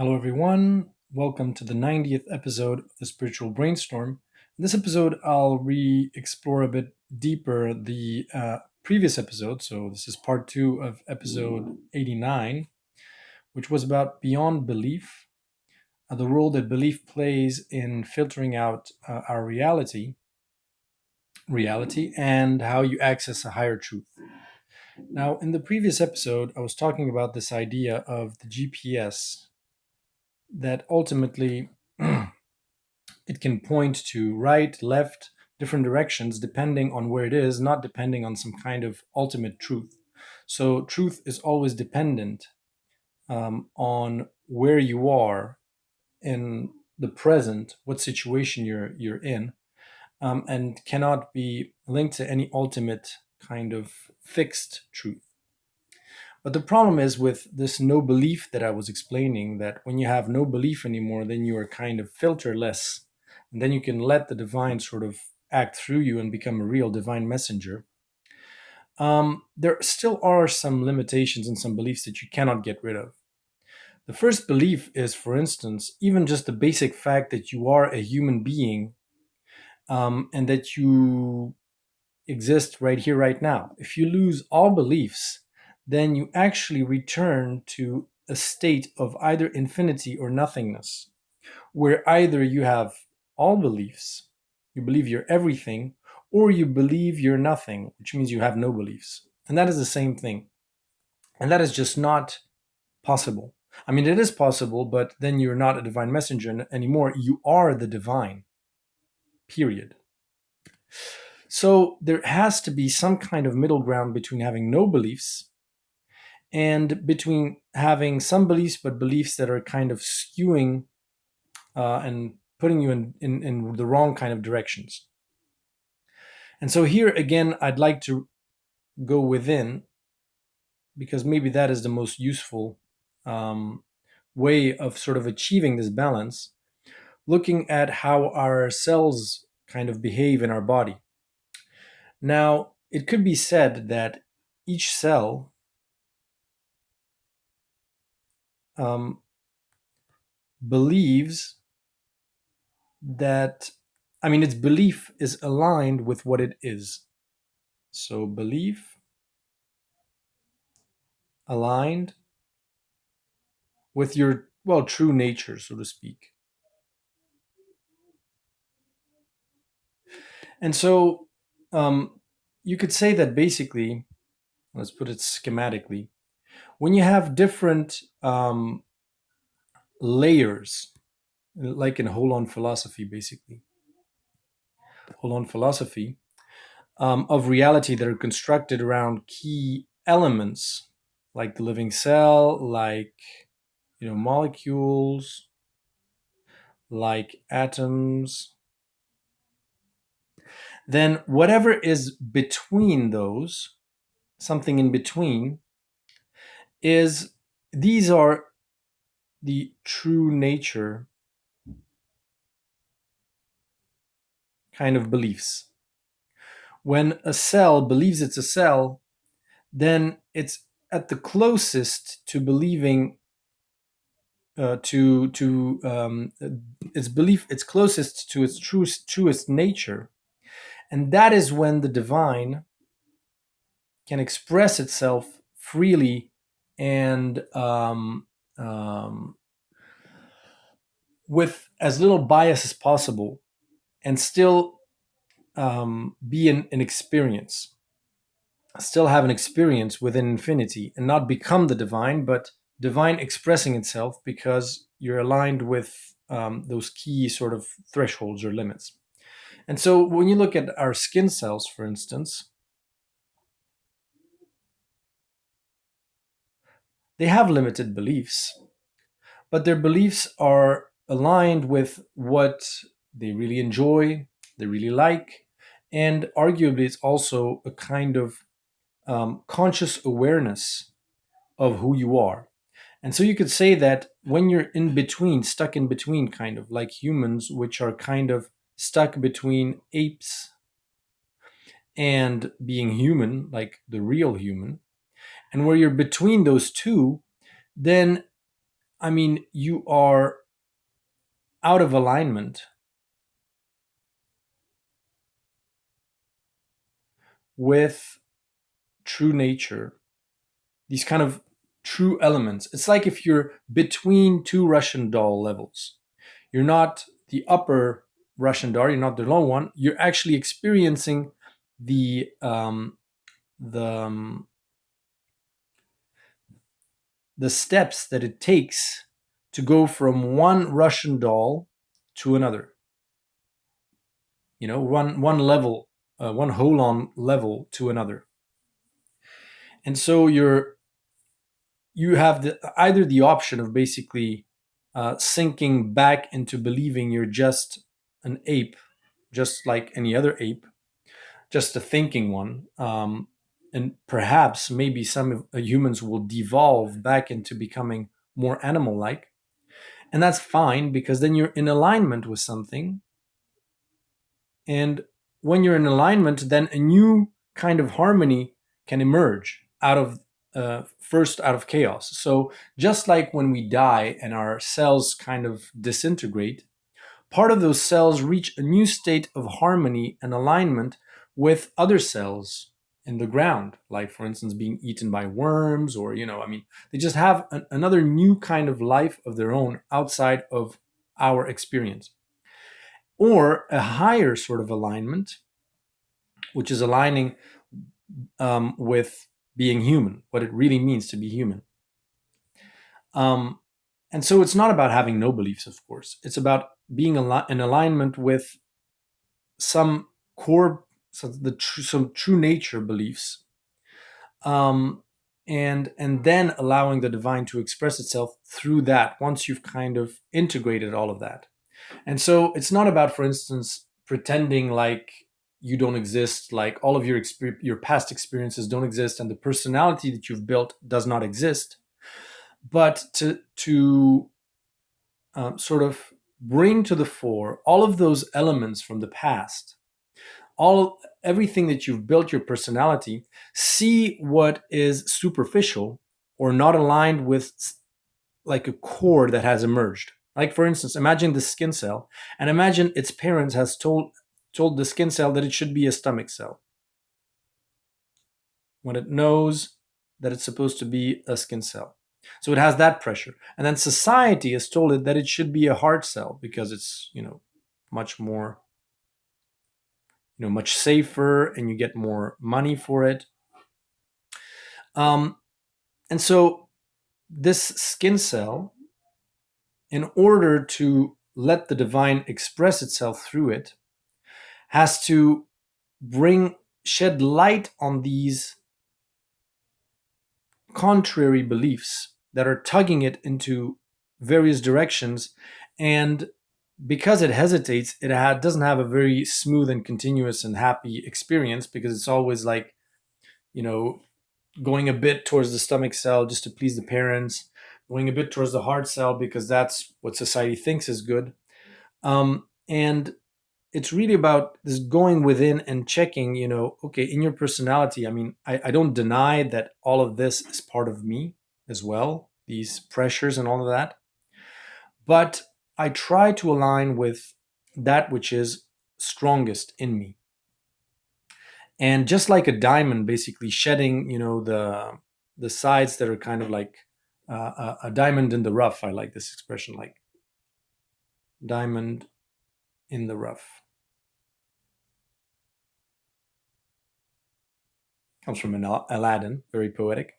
Hello, everyone. Welcome to the 90th episode of the Spiritual Brainstorm. In this episode, I'll re explore a bit deeper the previous episode. So, this is part two of episode 89, which was about beyond belief, the role that belief plays in filtering out our reality, and how you access a higher truth. Now, in the previous episode, I was talking about this idea of the GPS that ultimately it can point to right, left, different directions depending on where it is, not depending on some kind of ultimate truth. So, truth is always dependent on where you are in the present, what situation you're in, and cannot be linked to any ultimate kind of fixed truth. But the problem is with this no belief that I was explaining, that when you have no belief anymore, then you are kind of filterless. And then you can let the divine sort of act through you and become a real divine messenger. There still are some limitations and some beliefs that you cannot get rid of. The first belief is, for instance, even just the basic fact that you are a human being, and that you exist right here, right now. If you lose all beliefs, then you actually return to a state of either infinity or nothingness, where either you have all beliefs, you believe you're everything, or you believe you're nothing, which means you have no beliefs. And that is the same thing. And that is just not possible. I mean, it is possible, but then you're not a divine messenger anymore. You are the divine, period. So there has to be some kind of middle ground between having no beliefs and between having some beliefs, but beliefs that are kind of skewing and putting you in the wrong kind of directions. And so here again, I'd like to go within, because maybe that is the most useful way of sort of achieving this balance, looking at how our cells kind of behave in our body. Now, it could be said that each cell um, believes that, I mean, its belief is aligned with what it is. So, belief aligned with your, well, true nature, so to speak. And so, you could say that basically, let's put it schematically, when you have different layers, like in whole on philosophy, basically, whole on philosophy, of reality that are constructed around key elements like the living cell, like molecules, like atoms, then whatever is between those, something in between, is these are the true nature kind of beliefs. When a cell believes it's a cell, then it's at the closest to believing to its belief, it's closest to its truest nature, and that is when the divine can express itself freely and with as little bias as possible, and still be an experience, still have an experience within infinity, and not become the divine, but divine expressing itself because you're aligned with those key sort of thresholds or limits. And so when you look at our skin cells, for instance, they have limited beliefs, but their beliefs are aligned with what they really enjoy, they really like, and arguably it's also a kind of conscious awareness of who you are. And so you could say that when you're in between, stuck in between, kind of like humans, which are kind of stuck between apes and being human, like the real human, and where you're between those two, then I mean, you are out of alignment with true nature, these kind of true elements. It's like if you're between two Russian doll levels. You're not the upper Russian doll, you're not the low one. You're actually experiencing the the um, the steps that it takes to go from one Russian doll to another. You know, one level, one holon level to another. And so you have either the option of basically sinking back into believing you're just an ape, just like any other ape, just a thinking one. And perhaps maybe some humans will devolve back into becoming more animal like. And that's fine because then you're in alignment with something. And when you're in alignment, then a new kind of harmony can emerge out of first out of chaos. So just like when we die and our cells kind of disintegrate, part of those cells reach a new state of harmony and alignment with other cells in the ground, like for instance being eaten by worms, or I mean, they just have another new kind of life of their own outside of our experience, or a higher sort of alignment, which is aligning with being human, what it really means to be human. Um, and so it's not about having no beliefs, of course. It's about being in alignment with some core, some true nature beliefs, um, and then allowing the divine to express itself through that. Once you've kind of integrated all of that, and so it's not about, for instance, pretending like you don't exist, like all of your past experiences don't exist, and the personality that you've built does not exist, but to sort of bring to the fore all of those elements from the past, everything that you've built your personality. See what is superficial or not aligned with like a core that has emerged. Like for instance, imagine the skin cell, and imagine its parents has told the skin cell that it should be a stomach cell when it knows that it's supposed to be a skin cell. So it has that pressure. And then society has told it that it should be a heart cell because it's, much more, much safer, and you get more money for it. Um, and so this skin cell, in order to let the divine express itself through it, has to shed light on these contrary beliefs that are tugging it into various directions. And because it hesitates, doesn't have a very smooth and continuous and happy experience, because it's always like, you know, going a bit towards the stomach cell just to please the parents, going a bit towards the heart cell because that's what society thinks is good. And it's really about this going within and checking, okay, in your personality. I mean, I don't deny that all of this is part of me as well, these pressures and all of that. But I try to align with that which is strongest in me. And just like a diamond, basically shedding, the sides that are kind of like a diamond in the rough. I like this expression, like diamond in the rough. Comes from Aladdin, very poetic.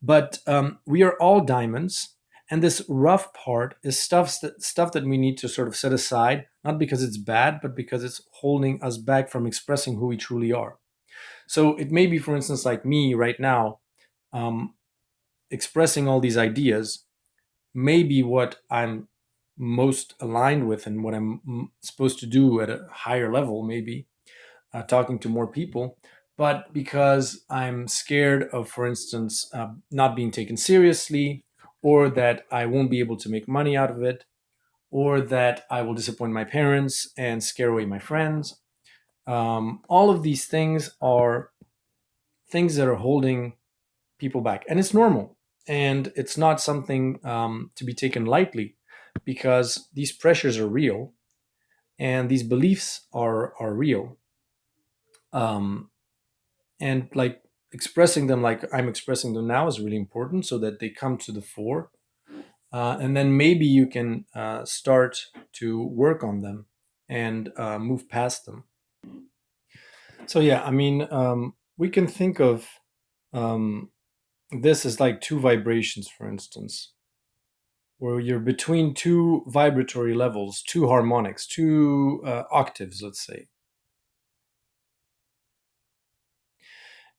But we are all diamonds, and this rough part is stuff that we need to sort of set aside, not because it's bad, but because it's holding us back from expressing who we truly are. So it may be, for instance, like me right now, um, expressing all these ideas may be what I'm most aligned with and what I'm supposed to do at a higher level, maybe talking to more people. But because I'm scared of, for instance, not being taken seriously, or that I won't be able to make money out of it, or that I will disappoint my parents and scare away my friends, all of these things are things that are holding people back. And it's normal. And it's not something to be taken lightly, because these pressures are real and these beliefs are real. Um, and like expressing them like I'm expressing them now is really important so that they come to the fore. And then maybe you can start to work on them and move past them. So, yeah, I mean, we can think of um, this as like two vibrations, for instance, where you're between two vibratory levels, two harmonics, two octaves, let's say.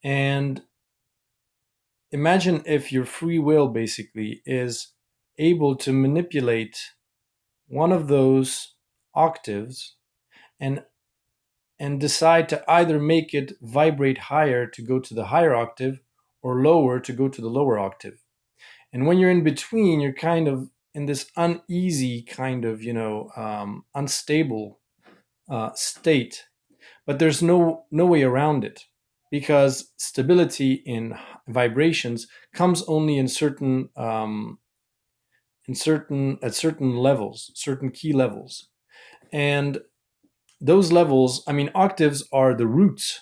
And imagine if your free will basically is able to manipulate one of those octaves and decide to either make it vibrate higher to go to the higher octave or lower to go to the lower octave. And when you're in between, you're kind of in this uneasy kind of, unstable state. But there's no way around it, because stability in vibrations comes only in certain at certain levels, certain key levels. And those levels, I mean, octaves are the roots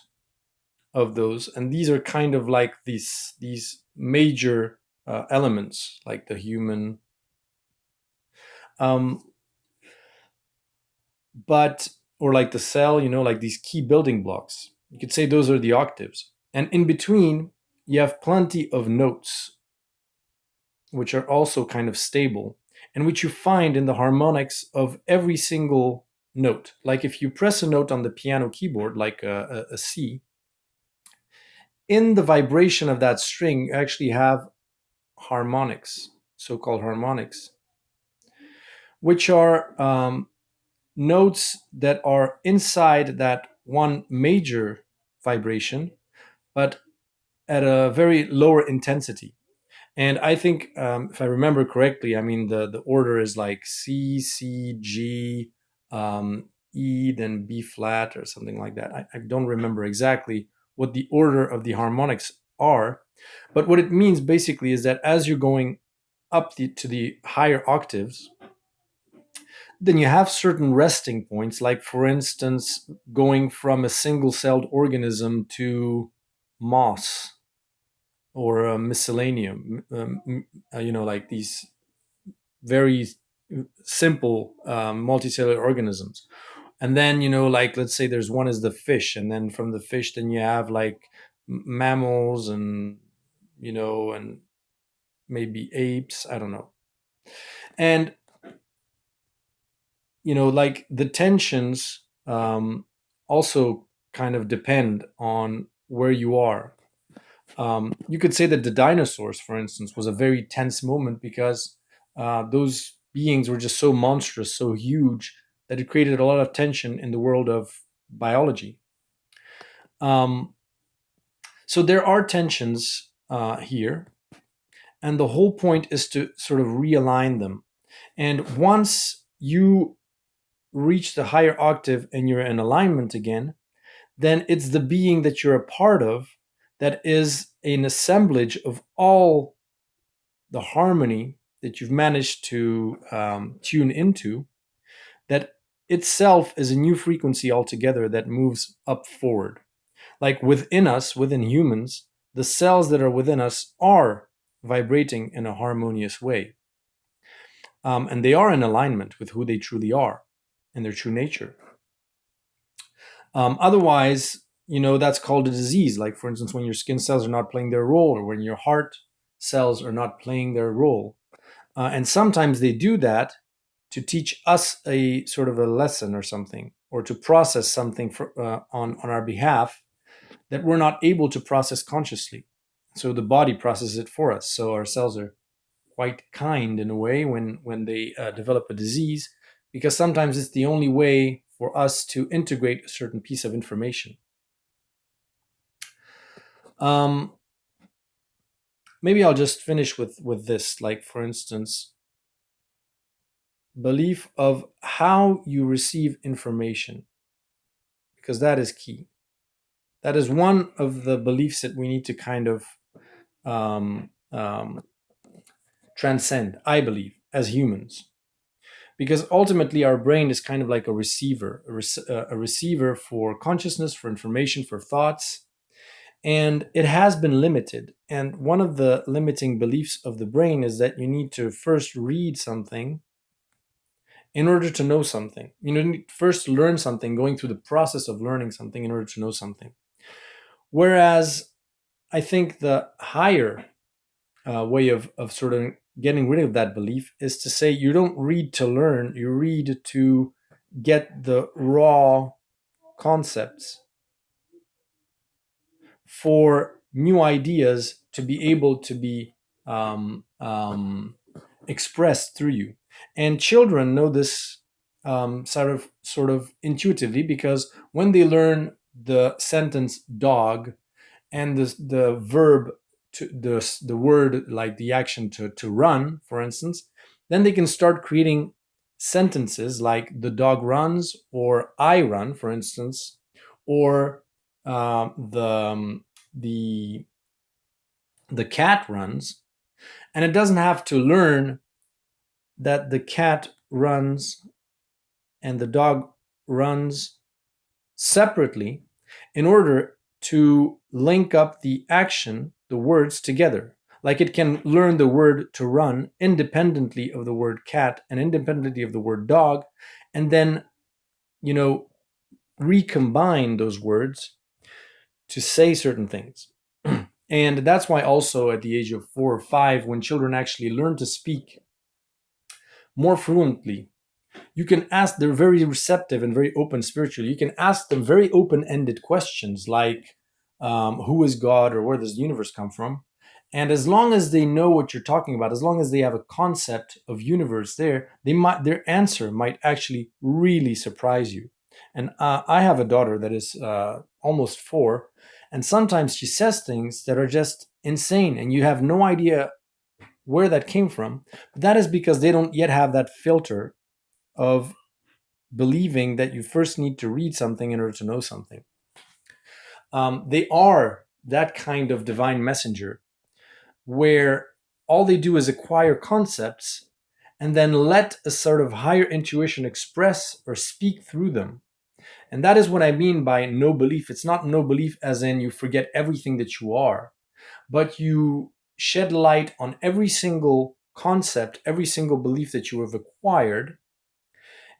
of those, and these are kind of like these major elements, like the human, um, but or like the cell, like these key building blocks. You could say those are the octaves, and in between you have plenty of notes, which are also kind of stable, and which you find in the harmonics of every single note. Like if you press a note on the piano keyboard, like a C, in the vibration of that string, you actually have harmonics, so called harmonics, which are notes that are inside that one major vibration, but at a very lower intensity. And I think, if I remember correctly, I mean, the order is like C, C, G, E, then B flat or something like that. I don't remember exactly what the order of the harmonics are. But what it means basically is that as you're going up to the higher octaves, then you have certain resting points, like, for instance, going from a single celled organism to moss or a miscellaneum, like these very simple multicellular organisms. And then, like, let's say there's one is the fish, and then from the fish, then you have like mammals and, and maybe apes, I don't know. And, like the tensions also kind of depend on where you are. You could say that the dinosaurs, for instance, was a very tense moment because those beings were just so monstrous, so huge, that it created a lot of tension in the world of biology. Um, so there are tensions here, and the whole point is to sort of realign them. And once you reach the higher octave and you're in alignment again, then it's the being that you're a part of that is an assemblage of all the harmony that you've managed to tune into, that itself is a new frequency altogether that moves up forward. Like within us, within humans, the cells that are within us are vibrating in a harmonious way. And they are in alignment with who they truly are and their true nature. Otherwise, that's called a disease. Like, for instance, when your skin cells are not playing their role, or when your heart cells are not playing their role. And sometimes they do that to teach us a sort of a lesson or something, or to process something on our behalf that we're not able to process consciously. So the body processes it for us. So our cells are quite kind in a way when they develop a disease, because sometimes it's the only way for us to integrate a certain piece of information. Um, Maybe I'll just finish with this. Like, for instance, belief of how you receive information, because that is key. That is one of the beliefs that we need to kind of um, um, transcend, I believe, as humans. Because ultimately, our brain is kind of like a receiver, a receiver for consciousness, for information, for thoughts, and it has been limited. And one of the limiting beliefs of the brain is that you need to first read something in order to know something. You need to first learn something, going through the process of learning something in order to know something. Whereas I think the higher way of sort of getting rid of that belief is to say you don't read to learn, you read to get the raw concepts for new ideas to be able to be expressed through you. And children know this sort of intuitively, because when they learn the sentence dog and the verb to the word, like the action to run, for instance, then they can start creating sentences like the dog runs, or I run, for instance, or the the cat runs. And it doesn't have to learn that the cat runs and the dog runs separately in order to link up the action, the words together. Like it can learn the word to run independently of the word cat and independently of the word dog, and then, you know, recombine those words to say certain things. And that's why also at the age of 4 or 5, when children actually learn to speak more fluently, you can ask, they're very receptive and very open spiritually. You can ask them very open-ended questions like, who is God, or where does the universe come from? And as long as they know what you're talking about, as long as they have a concept of universe there, their answer might actually really surprise you. And I have a daughter that is almost 4, and sometimes she says things that are just insane, and you have no idea where that came from. But that is because they don't yet have that filter of believing that you first need to read something in order to know something. They are that kind of divine messenger where all they do is acquire concepts and then let a sort of higher intuition express or speak through them. And that is what I mean by no belief. It's not no belief as in you forget everything that you are, but you shed light on every single concept, every single belief that you have acquired,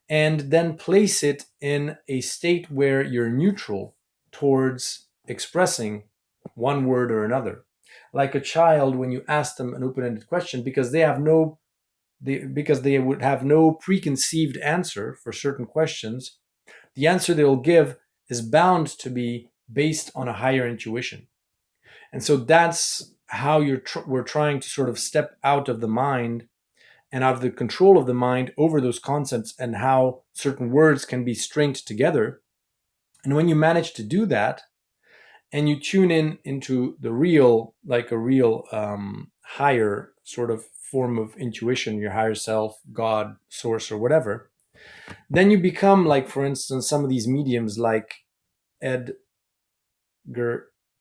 and then place it in a state where you're neutral towards expressing one word or another. Like a child, when you ask them an open-ended question, because because they would have no preconceived answer for certain questions, the answer they will give is bound to be based on a higher intuition. And so that's how we're trying to sort of step out of the mind and out of the control of the mind over those concepts, and how certain words can be stringed together. And when you manage to do that, and you tune in into the real, like a real higher sort of form of intuition, your higher self, God, source, or whatever, then you become like, for instance, some of these mediums like Edgar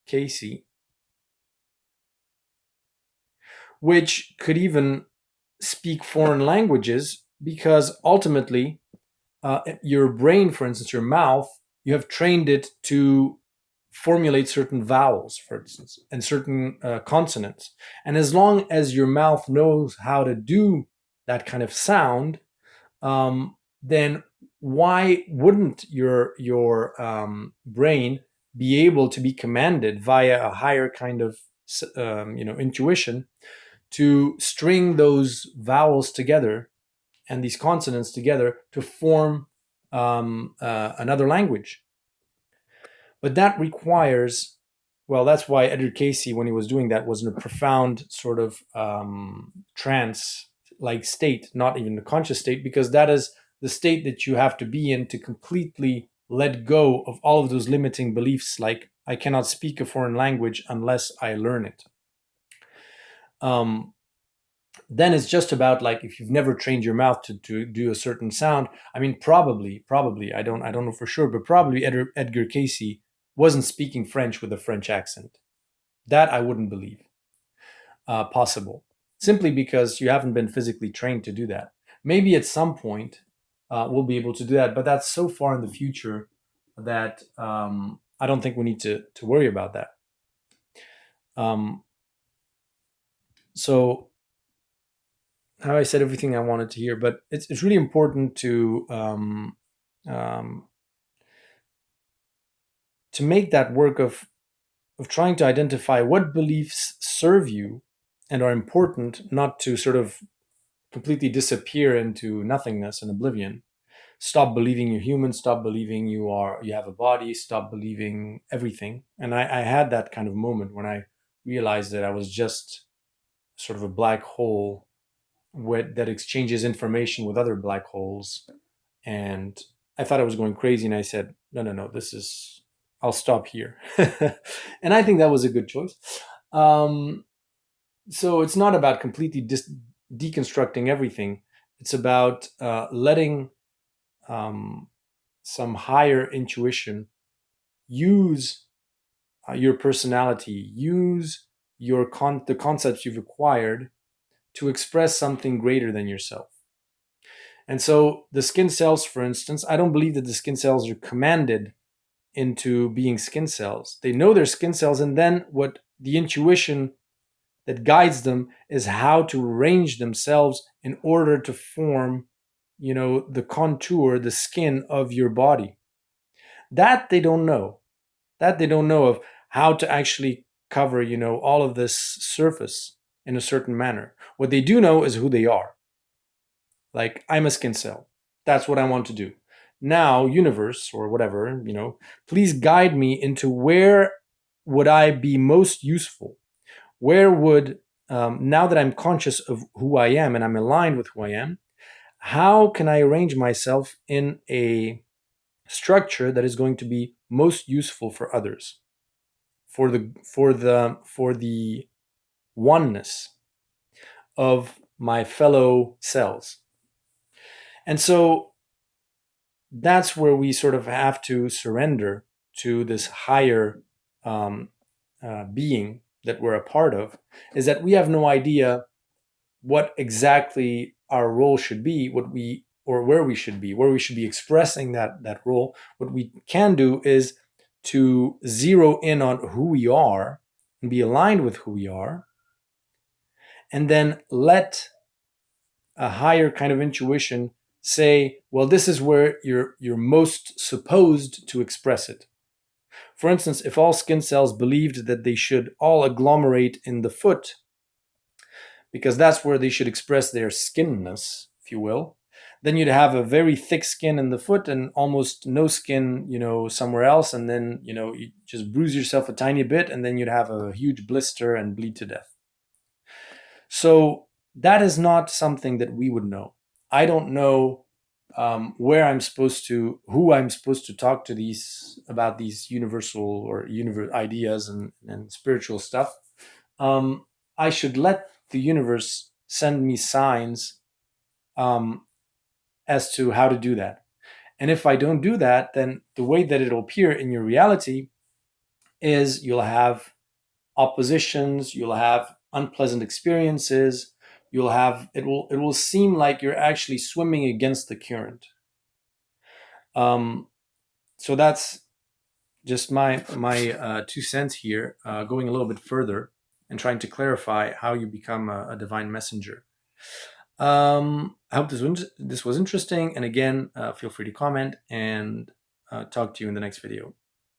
Casey, which could even speak foreign languages, because ultimately your brain, for instance, your mouth, you have trained it to formulate certain vowels, for instance, and certain consonants. And as long as your mouth knows how to do that kind of sound, then why wouldn't your brain be able to be commanded via a higher kind of intuition to string those vowels together and these consonants together to form another language? But that requires, well, that's why Edgar Casey, when he was doing that, was in a profound sort of trance like state, not even a conscious state, because that is the state that you have to be in to completely let go of all of those limiting beliefs, like I cannot speak a foreign language unless I learn it. Then it's just about, like, if you've never trained your mouth to do a certain sound, I mean, probably, I don't know for sure, but probably Edgar Casey wasn't speaking French with a French accent. That I wouldn't believe possible. simply because you haven't been physically trained to do that. Maybe at some point we'll be able to do that, but that's so far in the future that I don't think we need to worry about that. Um, so how I said everything I wanted to hear, but it's really important um, to make that work of trying to identify what beliefs serve you and are important, not to sort of completely disappear into nothingness and oblivion. Stop believing you're human, stop believing you have a body, stop believing everything. And I had that kind of moment when I realized that I was just sort of a black hole that exchanges information with other black holes. And I thought I was going crazy, and I said, no, no, no, this is, I'll stop here. And I think that was a good choice. Um, so it's not about completely deconstructing everything. It's about letting um, some higher intuition use your personality, use the concepts you've acquired to express something greater than yourself. And so the skin cells, for instance, I don't believe that the skin cells are commanded into being skin cells. They know they're skin cells, and then what the intuition that guides them is how to arrange themselves in order to form, the contour, the skin of your body. That they don't know. That they don't know of how to actually cover, all of this surface in a certain manner. What they do know is who they are. Like, I'm a skin cell. That's what I want to do. Now, universe or whatever, please guide me into where would I be most useful? Where would, now that I'm conscious of who I am and I'm aligned with who I am, how can I arrange myself in a structure that is going to be most useful for others, for the oneness of my fellow cells? And so that's where we sort of have to surrender to this higher being that we're a part of, is that we have no idea what exactly our role should be, where we should be expressing that role. What we can do is to zero in on who we are and be aligned with who we are, and then let a higher kind of intuition say, well, this is where you're most supposed to express it. For instance, if all skin cells believed that they should all agglomerate in the foot, because that's where they should express their skinness, if you will, then you'd have a very thick skin in the foot and almost no skin, somewhere else. And then, you just bruise yourself a tiny bit, and then you'd have a huge blister and bleed to death. So that is not something that we would know. I don't know who I'm supposed to talk to about these universal or ideas and spiritual stuff. I should let the universe send me signs as to how to do that. And if I don't do that, then the way that it'll appear in your reality is you'll have oppositions, you'll have unpleasant experiences, it will seem like you're actually swimming against the current. So that's just my 2 cents here, going a little bit further and trying to clarify how you become a divine messenger. I hope this was interesting, and again, feel free to comment, and talk to you in the next video.